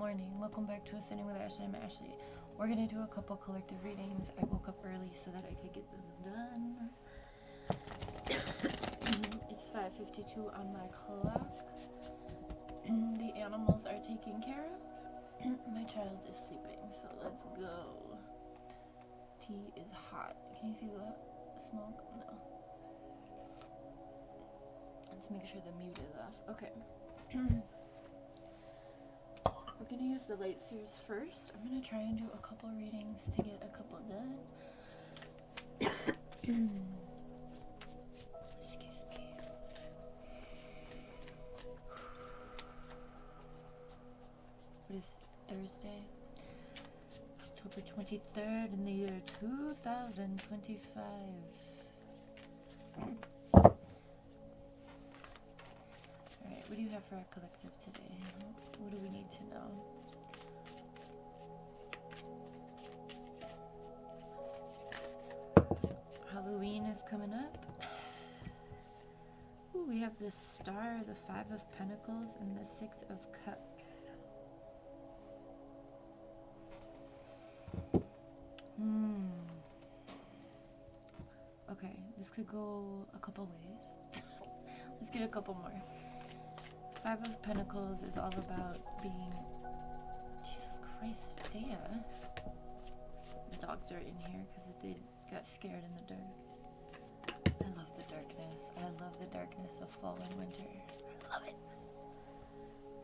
morning. Welcome back to Ascending with Ashley. I'm Ashley. We're gonna do a couple collective readings. I woke up early so that I could get this done. It's 5:52 on my clock. The animals are taken care of. My child is sleeping, so let's go. Tea is hot. Can you see the smoke? No. Let's make sure the mute is off. Okay. We're going to use the light series first. I'm going to try and do a couple readings to get a couple done. Excuse me. What is Thursday? October 23rd in the year 2025. Alright, what do you have for our collective today? What do we need to know? Halloween is coming up. Ooh, we have the Star, the Five of Pentacles, and the Six of Cups. Okay, this could go a couple ways. Let's get a couple more. Five of Pentacles is all about being... Jesus Christ, Dea. The dogs are in here because they got scared in the dark. I love the darkness. I love the darkness of fall and winter. I love it.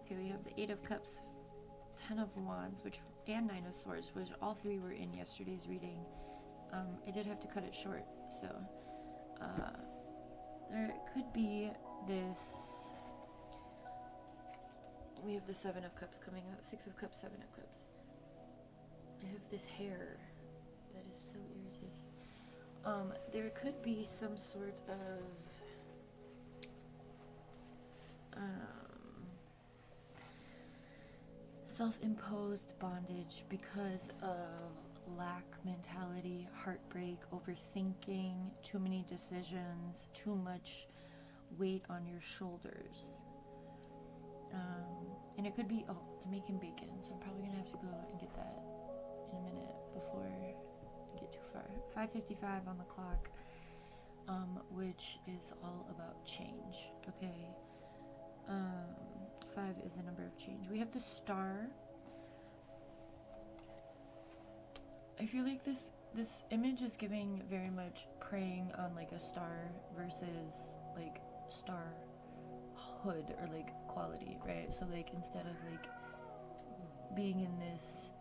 Okay, we have the Eight of Cups, Ten of Wands, and Nine of Swords, which all three were in yesterday's reading. I did have to cut it short, so there could be this... We have the Seven of Cups coming out. Six of Cups, Seven of Cups. I have this hair that is so irritating. There could be some sort of self-imposed bondage because of lack mentality, heartbreak, overthinking, too many decisions, too much weight on your shoulders. And it could be, I'm making bacon, so I'm probably going to have to go and get that in a minute before I get too far. 5:55 on the clock, which is all about change, okay? 5 is the number of change. We have the Star. I feel like this image is giving very much preying on like a star versus like star hood or like quality, right? So like instead of like being in this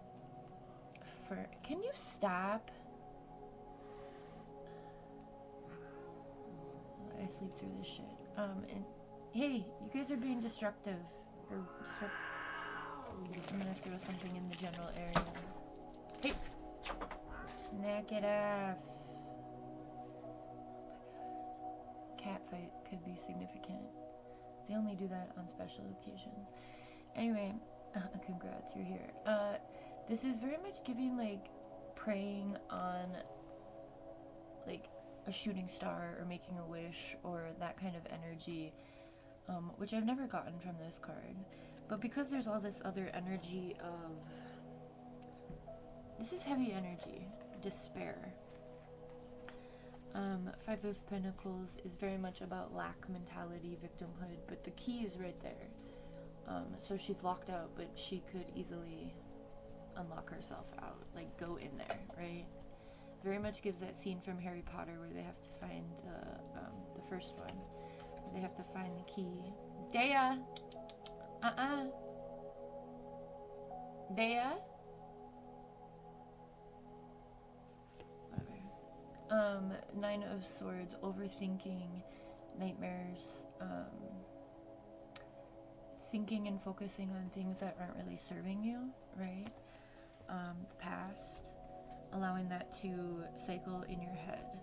can you stop? I sleep through this shit. And hey, you guys are being destructive. I'm gonna throw something in the general area. Hey, knock it off. Oh my god, cat fight could be significant. They only do that on special occasions. Anyway, congrats, you're here. This is very much giving like preying on like a shooting star or making a wish or that kind of energy, which I've never gotten from this card. But because there's all this other energy of... This is heavy energy, despair. Five of Pentacles is very much about lack mentality, victimhood, but the key is right there. So she's locked out, but she could easily unlock herself out, like go in there, right? Very much gives that scene from Harry Potter where they have to find the first one, where they have to find the key. Dea! Dea? Nine of Swords, overthinking, nightmares, thinking and focusing on things that aren't really serving you, right? The past, allowing that to cycle in your head.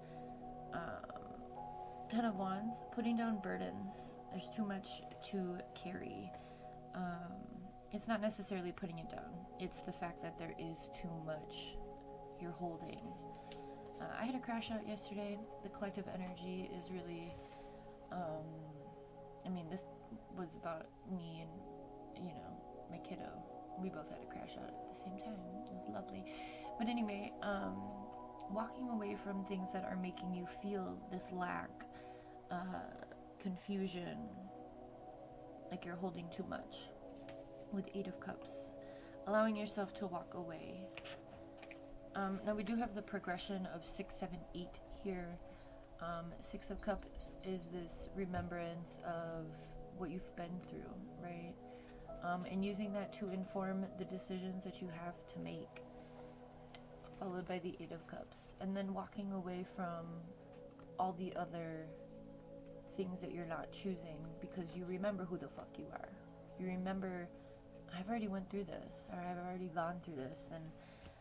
Ten of Wands, putting down burdens. There's too much to carry. It's not necessarily putting it down. It's the fact that there is too much you're holding. I had a crash out yesterday. The collective energy is really, this was about me and, my kiddo, We both had a crash out at the same time. It was lovely. But anyway, walking away from things that are making you feel this lack, confusion, like you're holding too much, with 8 of Cups. Allowing yourself to walk away. Now we do have the progression of 6, 7, 8 here. 6 of Cups is this remembrance of what you've been through, right? And using that to inform the decisions that you have to make, followed by the 8 of Cups, and then walking away from all the other things that you're not choosing because you remember who the fuck you are. You remember, I've already went through this, or I've already gone through this, and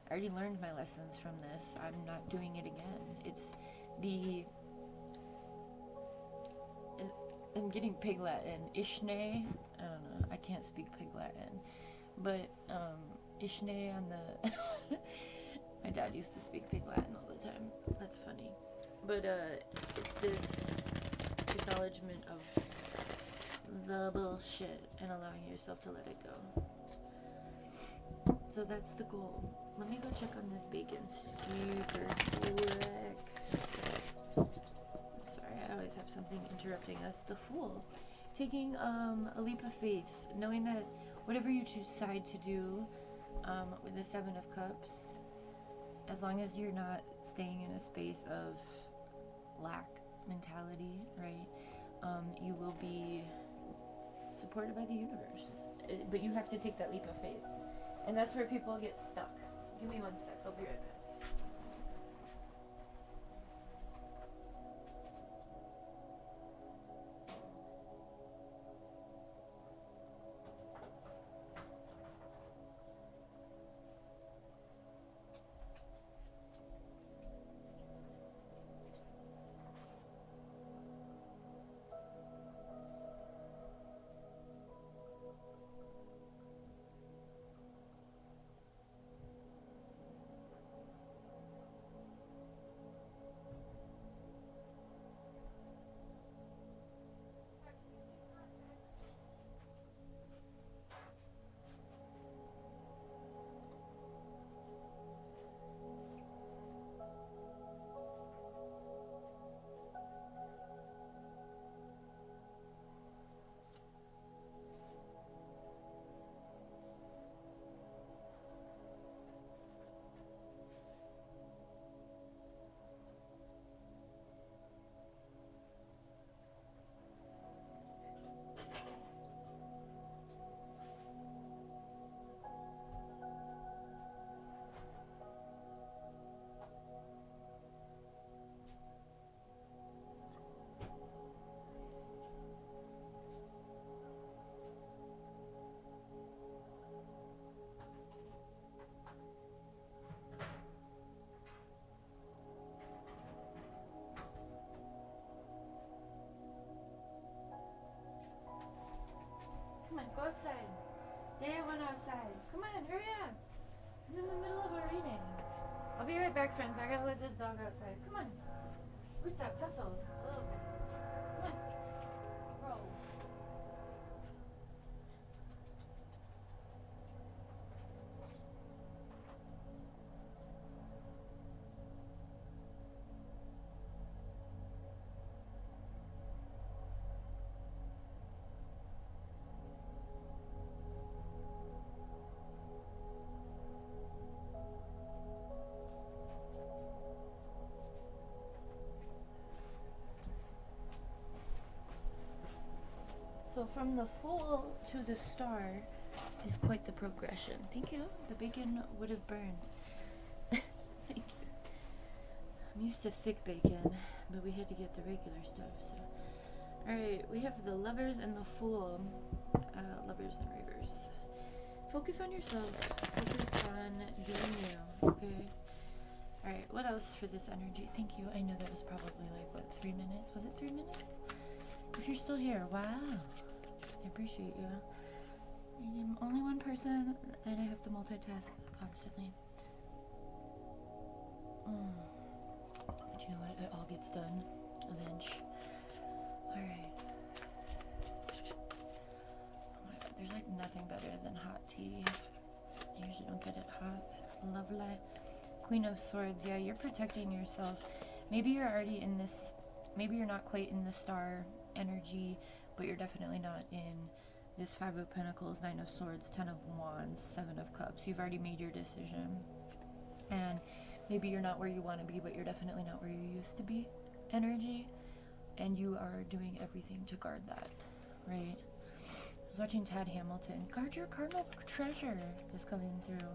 I already learned my lessons from this. I'm not doing it again. It's the, I'm getting Pig Latin. Ishne, I don't know, I can't speak Pig Latin, but Ishne on the, my dad used to speak Pig Latin all the time. That's funny. But it's this acknowledgement of the bullshit and allowing yourself to let it go. So that's the goal. Let me go check on this bacon super quick. Sorry, I always have something interrupting us. The Fool. Taking a leap of faith, knowing that whatever you decide to do with the 7 of Cups, as long as you're not staying in a space of lack mentality, right, you will be supported by the universe. But you have to take that leap of faith. And that's where people get stuck. Give me 1 sec, I'll be right back. Come on, go outside. Daya went outside. Come on, hurry up. I'm in the middle of a reading. I'll be right back, friends. I gotta let this dog outside. Come on. Usa, hustle. A little bit. Come on. Roll. So from the Fool to the Star is quite the progression. Thank you. The bacon would have burned. Thank you. I'm used to thick bacon, but we had to get the regular stuff. So, alright, we have the Lovers and the Fool. Lovers and Reavers. Focus on yourself. Focus on doing you. Okay? Alright, what else for this energy? Thank you. I know that was probably like, what, 3 minutes? Was it 3 minutes? If you're still here, wow. I appreciate you. I'm only one person and I have to multitask constantly. But you know what? It all gets done eventually. Alright. Oh my god, there's like nothing better than hot tea Lovely. Queen of Swords. Yeah, you're protecting yourself. Maybe you're already in this, maybe you're not quite in the star energy, but you're definitely not in this Five of Pentacles, Nine of Swords, Ten of Wands, Seven of Cups. You've already made your decision. And maybe you're not where you want to be, but you're definitely not where you used to be energy. And you are doing everything to guard that, right? I was watching Tad Hamilton. Guard your cardinal treasure is coming through.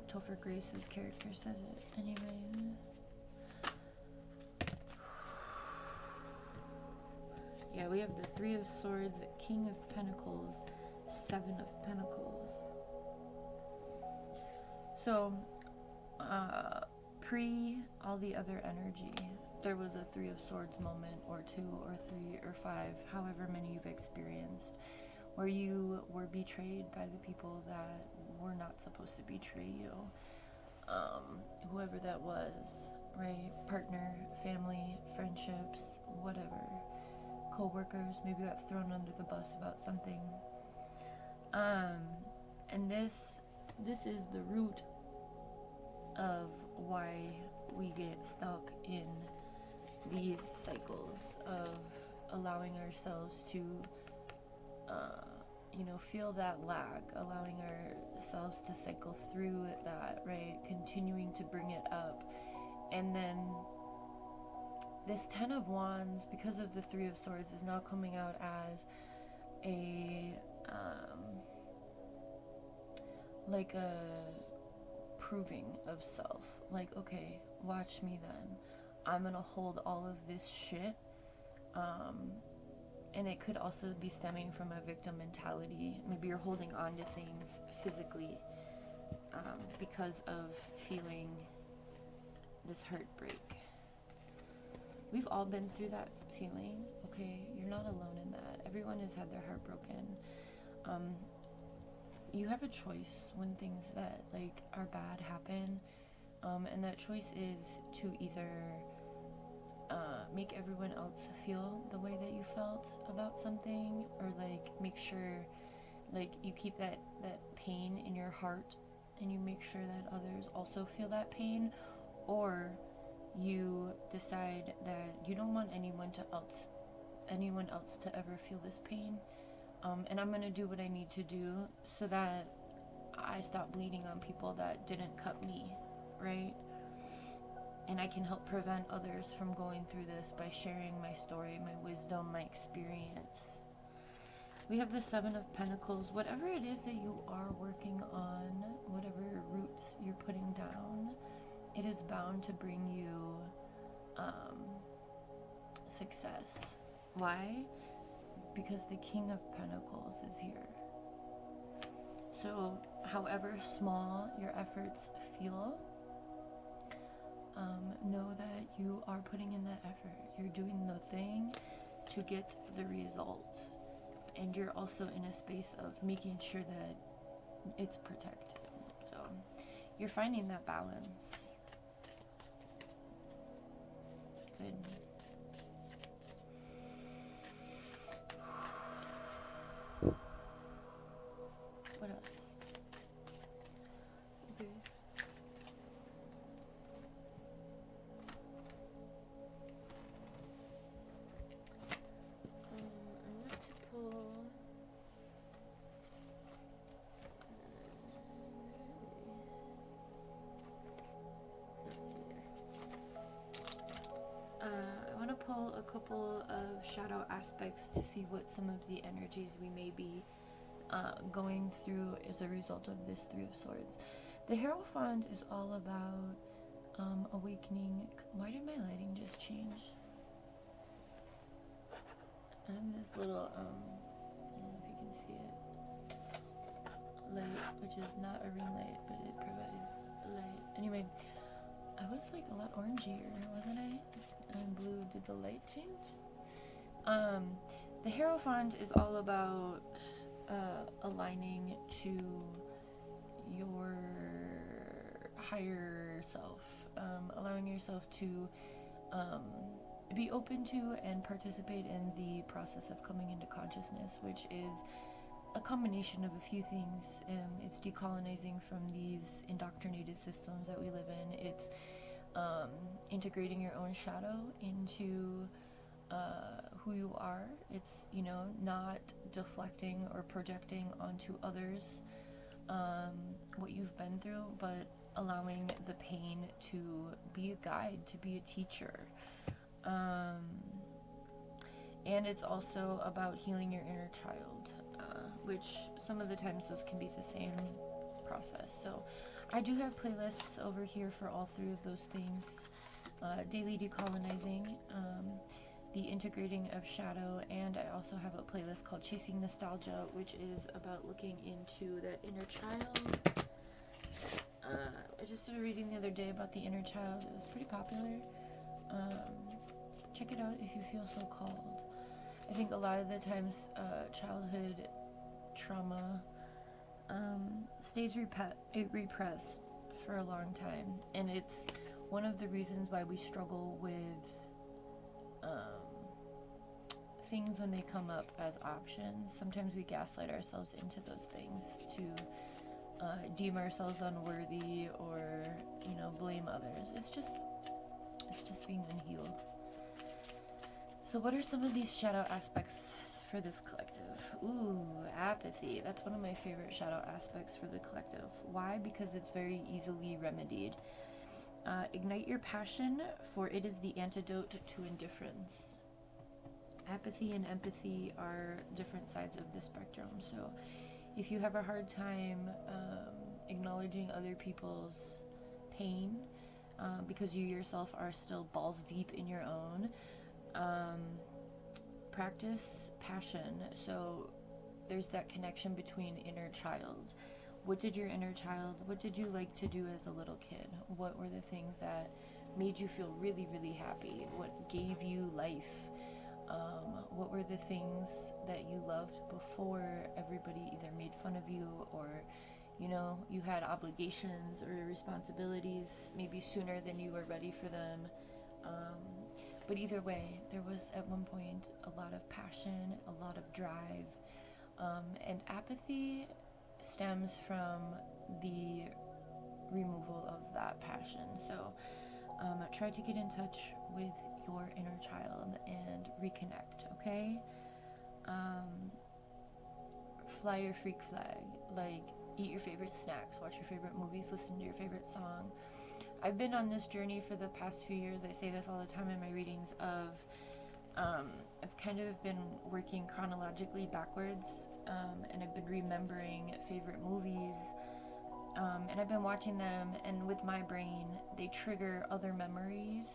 Topher Grace's character says it. Anyway. Yeah, we have the Three of Swords, King of Pentacles, Seven of Pentacles. So, pre all the other energy, there was a Three of Swords moment, or two, or three, or five, however many you've experienced, where you were betrayed by the people that were not supposed to betray you. Whoever that was, right? Partner, family, friendships, whatever. Co-workers, maybe got thrown under the bus about something. And this is the root of why we get stuck in these cycles of allowing ourselves to feel that lag, allowing ourselves to cycle through that, right? Continuing to bring it up. And then this Ten of Wands, because of the Three of Swords, is now coming out as a like a proving of self. Like, okay, watch me then. I'm gonna hold all of this shit. And it could also be stemming from a victim mentality. Maybe you're holding on to things physically because of feeling this heartbreak. We've all been through that feeling, okay? You're not alone in that. Everyone has had their heart broken. You have a choice when things that are bad happen, and that choice is to either make everyone else feel the way that you felt about something, or make sure you keep that pain in your heart, and you make sure that others also feel that pain, or you decide that you don't want anyone else to ever feel this pain, and I'm gonna do what I need to do so that I stop bleeding on people that didn't cut me, right? And I can help prevent others from going through this by sharing my story, my wisdom, my experience. We have the Seven of Pentacles. Whatever it is that you are working on, whatever roots you're putting down, it is bound to bring you success. Why? Because the King of Pentacles is here. So, however small your efforts feel, know that you are putting in that effort. You're doing the thing to get the result. And you're also in a space of making sure that it's protected. So, you're finding that balance. Good. What else? Okay. I want to pull. I want to pull a couple of shadow aspects to see what some of the energies we may be going through as a result of this Three of Swords. The Hierophant is all about awakening. Why did my lighting just change? I have this little, I don't know if you can see it, light, which is not a ring light, but it provides light. Anyway, I was a lot orangier, wasn't I? And blue, did the light change? The Hierophant is all about aligning to your higher self, allowing yourself to be open to and participate in the process of coming into consciousness, which is a combination of a few things. It's decolonizing from these indoctrinated systems that we live in. It's integrating your own shadow into who you are. It's, not deflecting or projecting onto others what you've been through, but allowing the pain to be a guide, to be a teacher. And it's also about healing your inner child, which some of the times those can be the same process. So I do have playlists over here for all three of those things. Daily decolonizing, the integrating of shadow, and I also have a playlist called Chasing Nostalgia, which is about looking into that inner child. I just started reading the other day about the inner child. It was pretty popular. Check it out if you feel so called. I think a lot of the times childhood trauma stays repressed for a long time, and it's one of the reasons why we struggle with things when they come up as options. Sometimes we gaslight ourselves into those things to deem ourselves unworthy or, blame others. It's just being unhealed. So what are some of these shadow aspects for this collective? Ooh, apathy. That's one of my favorite shadow aspects for the collective. Why? Because it's very easily remedied. Ignite your passion, for it is the antidote to indifference. Apathy and empathy are different sides of the spectrum. So if you have a hard time acknowledging other people's pain, because you yourself are still balls deep in your own, practice passion. So there's that connection between inner child. What did your inner child, what did you like to do as a little kid? What were the things that made you feel really, really happy? What gave you life? What were the things that you loved before everybody either made fun of you or, you had obligations or responsibilities maybe sooner than you were ready for them? But either way, there was at one point a lot of passion, a lot of drive, and apathy stems from the removal of that passion. So try to get in touch with your inner child and reconnect, okay? Fly your freak flag, like eat your favorite snacks, watch your favorite movies, listen to your favorite song. I've been on this journey for the past few years. I say this all the time in my readings of I've kind of been working chronologically backwards, and I've been remembering favorite movies, and I've been watching them, and with my brain they trigger other memories,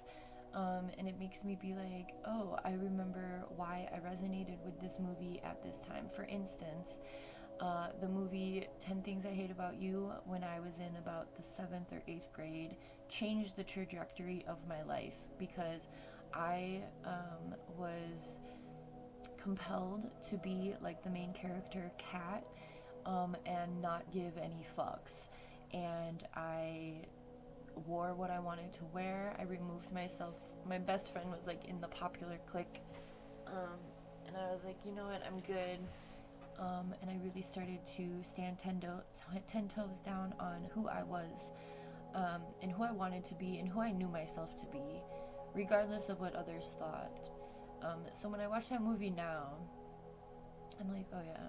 and it makes me be like, oh, I remember why I resonated with this movie at this time. For instance, the movie 10 Things I Hate About You, when I was in about the 7th or 8th grade, changed the trajectory of my life because I was compelled to be like the main character, Kat, and not give any fucks. And I wore what I wanted to wear. I removed myself. My best friend was like in the popular clique, and I was like, you know what, I'm good. And I really started to stand 10 toes down on who I was, and who I wanted to be and who I knew myself to be, regardless of what others thought. So when I watch that movie now, I'm like, oh yeah.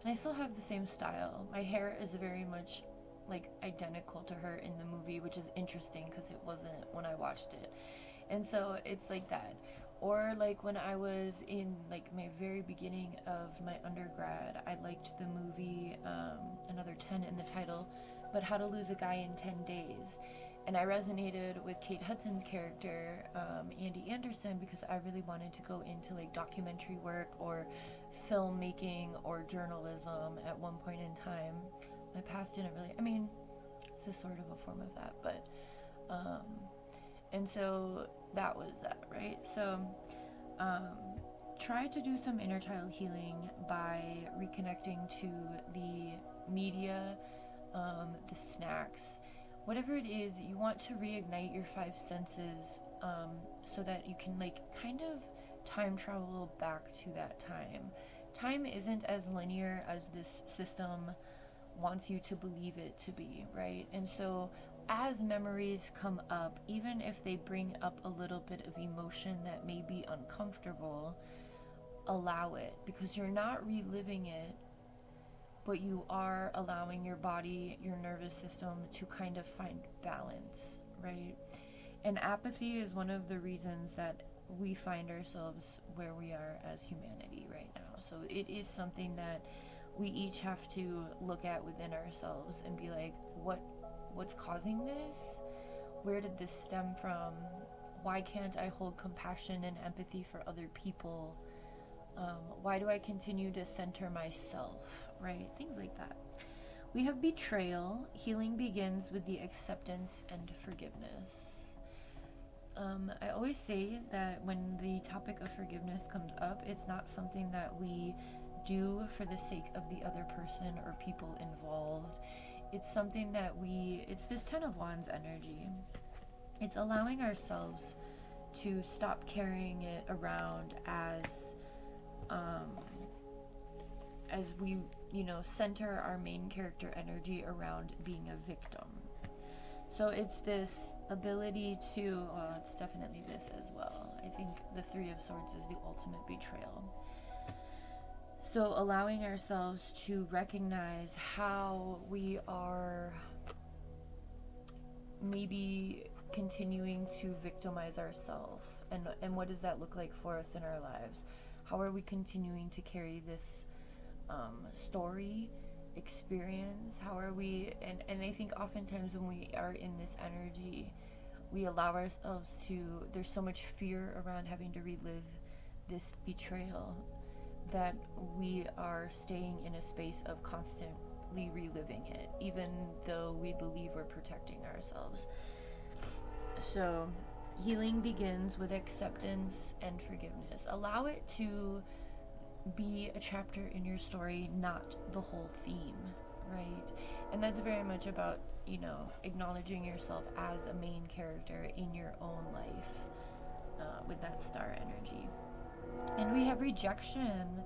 And I still have the same style. My hair is very much like identical to her in the movie, which is interesting because it wasn't when I watched it. And so it's like that. Or like when I was in like my very beginning of my undergrad, I liked the movie, another 10 in the title, but How to Lose a Guy in 10 Days. And I resonated with Kate Hudson's character, Andy Anderson, because I really wanted to go into like documentary work or filmmaking or journalism at one point in time. My path didn't really, this is sort of a form of that, but, and so that was that, right? So, try to do some inner child healing by reconnecting to the media, the snacks, whatever it is. You want to reignite your 5 senses, so that you can like kind of time travel back to that time, time isn't as linear as this system wants you to believe it to be, right? And so as memories come up, even if they bring up a little bit of emotion that may be uncomfortable, allow it, because you're not reliving it, but you are allowing your body, your nervous system to kind of find balance, right? And apathy is one of the reasons that we find ourselves where we are as humanity right now. So it is something that we each have to look at within ourselves and be like, what's causing this? Where did this stem from? Why can't I hold compassion and empathy for other people? Why do I continue to center myself, right? Things like that. We have betrayal. Healing begins with the acceptance and forgiveness. I always say that when the topic of forgiveness comes up, it's not something that we do for the sake of the other person or people involved. It's something that it's this 10 of Wands energy. It's allowing ourselves to stop carrying it around as we, center our main character energy around being a victim. So it's this ability to, it's definitely this as well. I think the Three of Swords is the ultimate betrayal. So allowing ourselves to recognize how we are maybe continuing to victimize ourselves, and what does that look like for us in our lives? How are we continuing to carry this story, experience? How are we, and I think oftentimes when we are in this energy, we allow ourselves to, there's so much fear around having to relive this betrayal that we are staying in a space of constantly reliving it, even though we believe we're protecting ourselves. So healing begins with acceptance and forgiveness. Allow it to be a chapter in your story, not the whole theme, right? And that's very much about, acknowledging yourself as a main character in your own life, with that star energy. And we have rejection.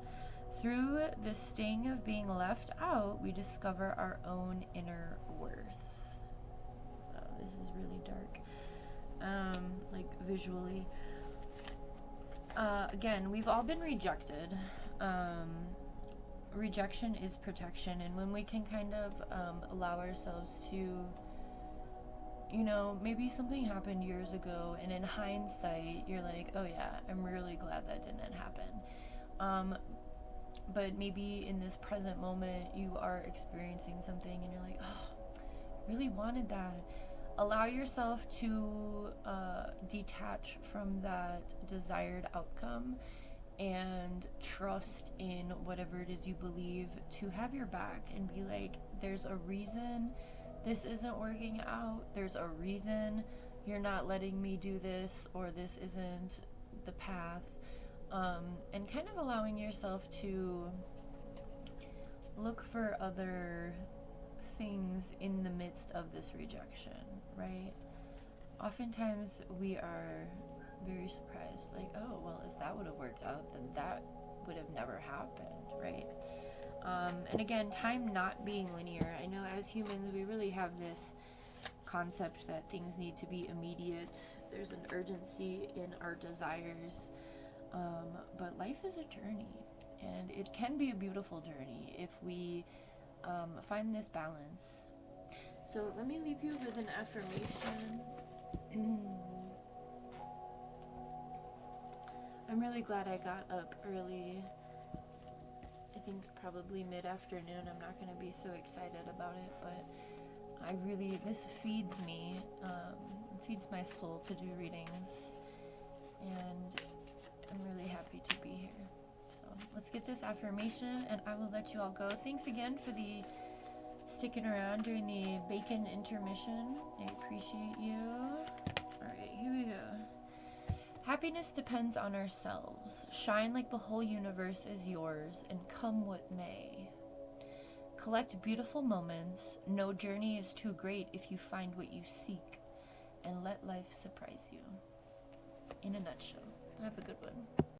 Through the sting of being left out, we discover our own inner worth. Oh, this is really dark. Like visually. Again, we've all been rejected. Rejection is protection, and when we can kind of allow ourselves to, maybe something happened years ago, and in hindsight, you're like, oh yeah, I'm really glad that didn't happen. But maybe in this present moment, you are experiencing something, and you're like, oh, I really wanted that. Allow yourself to detach from that desired outcome and trust in whatever it is you believe to have your back, and be like, there's a reason this isn't working out. There's a reason you're not letting me do this, or this isn't the path. And kind of allowing yourself to look for other things in the midst of this rejection, right? Oftentimes we are very surprised, like, oh, well, if that would have worked out, then that would have never happened, right? And again, time not being linear. I know as humans, we really have this concept that things need to be immediate. There's an urgency in our desires. But life is a journey, and it can be a beautiful journey if we find this balance. So let me leave you with an affirmation. I'm really glad I got up early. I think probably mid-afternoon. I'm not going to be so excited about it, but this feeds me, feeds my soul to do readings, and I'm really happy to be here. So let's get this affirmation, and I will let you all go. Thanks again for the sticking around during the bacon intermission. I appreciate you. All right, here we go. Happiness depends on ourselves. Shine like the whole universe is yours, and come what may. Collect beautiful moments. No journey is too great if you find what you seek, and let life surprise you. In a nutshell. Have a good one.